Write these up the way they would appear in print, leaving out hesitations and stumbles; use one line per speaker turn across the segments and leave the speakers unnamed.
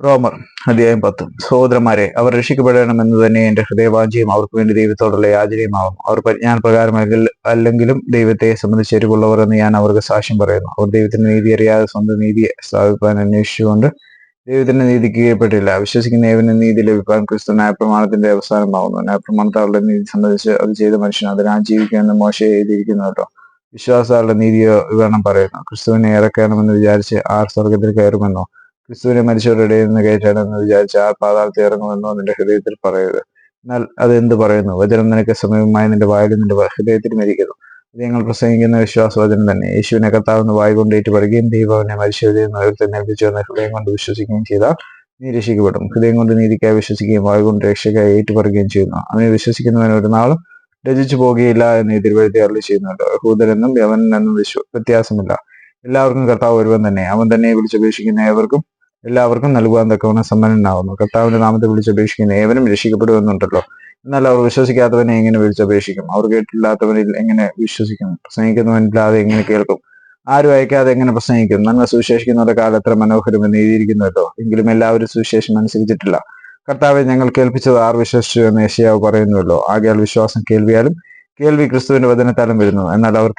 റോമർ അധ്യായം 10. സഹോദരന്മാരെ, അവർ രക്ഷിക്കപ്പെടണമെന്ന് തന്നെ എന്റെ ഹൃദയവാഞ്ചയും അവർക്ക് വേണ്ടി ദൈവത്തോടുള്ള യാചനയുമാവും. അവർ പരിജ്ഞാനപ്രകാരം അല്ലെങ്കിലും ദൈവത്തെ സംബന്ധിച്ച് എരിവുള്ളവർ എന്ന് ഞാൻ അവർക്ക് സാക്ഷ്യം പറയുന്നു. അവർ ദൈവത്തിന്റെ നീതി അറിയാതെ സ്വന്തം നീതിയെ സ്ഥാപിപ്പാൻ അന്വേഷിച്ചുകൊണ്ട് ദൈവത്തിന്റെ നീതി കീഴ്പ്പെട്ടില്ല. വിശ്വസിക്കുന്ന ഏവനും നീതി ലഭിപ്പാൻ ക്രിസ്തു ന്യായപ്രമാണത്തിന്റെ അവസാനമാവുന്നു. ന്യായപ്രമാണത്താളുടെ നീതി സംബന്ധിച്ച് അത് ചെയ്ത മനുഷ്യൻ അതിനാൽ ജീവിക്കുമെന്ന് മോശെ എഴുതിയിരിക്കുന്നു കേട്ടോ. വിശ്വാസത്താളുടെ നീതിയോ വിവരണം പറയുന്നു. ക്രിസ്തുവിനെ ഇറക്കണമെന്ന് വിചാരിച്ച് ആർ സ്വർഗത്തിൽ കയറുമെന്നോ, ക്രിസ്തുവിനെ മരിച്ചവരുടെ ഇടയിൽ നിന്ന് കയറ്റണമെന്ന് വിചാരിച്ച് ആ പാതാളത്തിൽ ഇറങ്ങുമെന്നോ നിന്റെ ഹൃദയത്തിൽ പറയരുത്. എന്നാൽ അത് എന്ത് പറയുന്നു? വചനം നിനക്ക് സമീപമായി നിന്റെ വായിലും നിന്റെ ഹൃദയത്തിലും ഇരിക്കുന്നു. ഇത് ഞങ്ങൾ പ്രസംഗിക്കുന്ന വിശ്വാസവചനം തന്നെ. യേശുവിനെ കർത്താവെന്ന് വായ് കൊണ്ട് ഏറ്റുപറയുകയും ദൈവം അവനെ മരിച്ചവരിൽ നിന്ന് ഉയർത്തെഴുന്നേൽപ്പിച്ചു എന്ന് ഹൃദയം കൊണ്ട് വിശ്വസിക്കുകയും ചെയ്താൽ നീ രക്ഷിക്കപ്പെടും. ഹൃദയം കൊണ്ട് നീതിക്കായി വിശ്വസിക്കുകയും വായ് കൊണ്ട് രക്ഷയ്ക്കായി ഏറ്റുപറയുകയും ചെയ്യുന്നു. അവനെ വിശ്വസിക്കുന്നവൻ ഒരു നാളും രചിച്ചു പോകുകയില്ല എന്ന് തിരുവെഴുത്തി അരുളി ചെയ്യുന്നുണ്ട്. യഹൂദനെന്നും യവനെന്നും വ്യത്യാസമില്ല, എല്ലാവർക്കും കർത്താവ് ഒരുവൻ തന്നെ. അവൻ തന്നെ വിളിച്ചപേക്ഷിക്കുന്ന ഏവർക്കും എല്ലാവർക്കും നൽകുവാൻ തക്കവണ്ണം സമ്പന്നനാകുന്നു. കർത്താവിന്റെ നാമത്തെ വിളിച്ചപേക്ഷിക്കുന്ന ഏവനും രക്ഷിക്കപ്പെടുമെന്നുണ്ടല്ലോ. എന്നാൽ അവർ വിശ്വസിക്കാത്തവനെ എങ്ങനെ വിളിച്ചപേക്ഷിക്കും? അവർ കേട്ടില്ലാത്തവനിൽ എങ്ങനെ വിശ്വസിക്കും? പ്രസംഗിക്കുന്നവനില്ലാതെ എങ്ങനെ കേൾക്കും? ആരും അയക്കാതെ എങ്ങനെ പ്രസംഗിക്കും? നന്മ സുവിശേഷിക്കുന്നവരുടെ കാലം എത്ര മനോഹരമെന്ന് എഴുതിയിരിക്കുന്നുവല്ലോ. എങ്കിലും എല്ലാവരും സുവിശേഷം അനുസരിച്ചിട്ടില്ല. കർത്താവെ, ഞങ്ങൾ കേൾപ്പിച്ചത് ആർ വിശ്വസിച്ചു എന്ന് യെശയ്യാവ് പറയുന്നുവല്ലോ. ആകയാൽ വിശ്വാസം കേൾവിയാലും കേൾവി ക്രിസ്തുവിന്റെ വചനത്താലും വരുന്നു. എന്നാൽ അവർ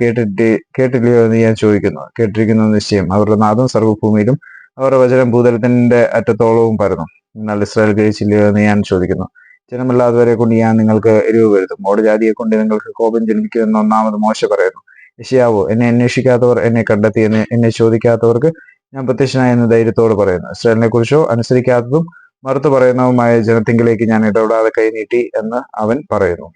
കേട്ടില്ലയോ എന്ന് ഞാൻ ചോദിക്കുന്നു. കേട്ടിരിക്കുന്നു നിശ്ചയം. അവരുടെ നാദം സർവ്വഭൂമിയിലും അവരുടെ വചനം ഭൂതലത്തിന്റെ അറ്റത്തോളവും പരന്നു. എന്നാൽ ഇസ്രായേൽ ഗ്രഹിച്ചില്ലയോ എന്ന് ഞാൻ ചോദിക്കുന്നു. ജനമല്ലാത്തവരെ കൊണ്ട് ഞാൻ നിങ്ങൾക്ക് എരിവ് വരുത്തും. ഓടുജാതിയെ കൊണ്ട് നിങ്ങൾക്ക് കോപം ജനിപ്പിക്കുമെന്ന് ഒന്നാമത് മോശെ പറയുന്നു. യെശയ്യാവോ, എന്നെ അന്വേഷിക്കാത്തവർ എന്നെ കണ്ടെത്തി, എന്നെ ചോദിക്കാത്തവർക്ക് ഞാൻ പ്രത്യക്ഷനായി എന്ന് ധൈര്യത്തോട് പറയുന്നു. ഇസ്രായേലിനെ കുറിച്ചോ അനുസരിക്കാത്തതും മറുത്തു പറയുന്നതുമായ ജനത്തിങ്കിലേക്ക് ഞാൻ ഇടപെടാതെ കൈനീട്ടി എന്ന് അവൻ പറയുന്നു.